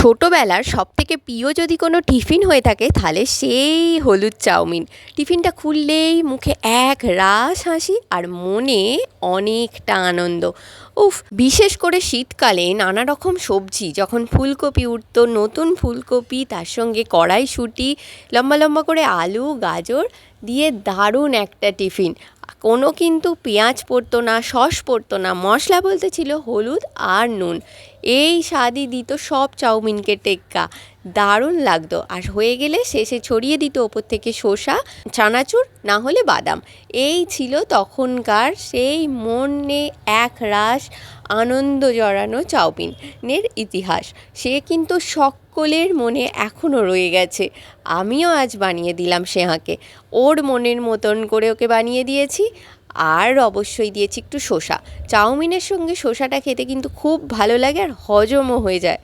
ছোটোবেলার সবথেকে প্রিয় যদি কোনো টিফিন হয়ে থাকে তাহলে সেই হলুদ চাউমিন। টিফিনটা খুললেই মুখে এক রাস হাসি আর মনে অনেকটা আনন্দ। উফ, বিশেষ করে শীতকালে নানা রকম সবজি যখন ফুলকপি উঠতো, নতুন ফুলকপি, তার সঙ্গে কড়াইশুঁটি, লম্বা লম্বা করে আলু গাজর দিয়ে দারুণ একটা টিফিন। কোনো কিন্তু পেঁয়াজ পড়তো না, সস পড়তো না, মশলা বলতে ছিল হলুদ আর নুন। এই স্বাদই দিত সব চাউমিনকে টেক্কা। দারুণ লাগতো। আর হয়ে গেলে শেষে ছড়িয়ে দিত ওপর থেকে শসা, চানাচুর, না হলে বাদাম। এই ছিল তখনকার সেই মনে এক রাস আনন্দ জড়ানো চাউমিনের ইতিহাস। সে কিন্তু সকলের মনে এখনও রয়ে গেছে। আমিও আজ বানিয়ে দিলাম স্নেহাকে, ওর মনের মতন করে ওকে বানিয়ে দিয়েছি। আর অবশ্যই দিয়েছি একটু শসা। চাউমিনের সঙ্গে শসাটা খেতে কিন্তু খুব ভালো লাগে আর হজমও হয়ে যায়।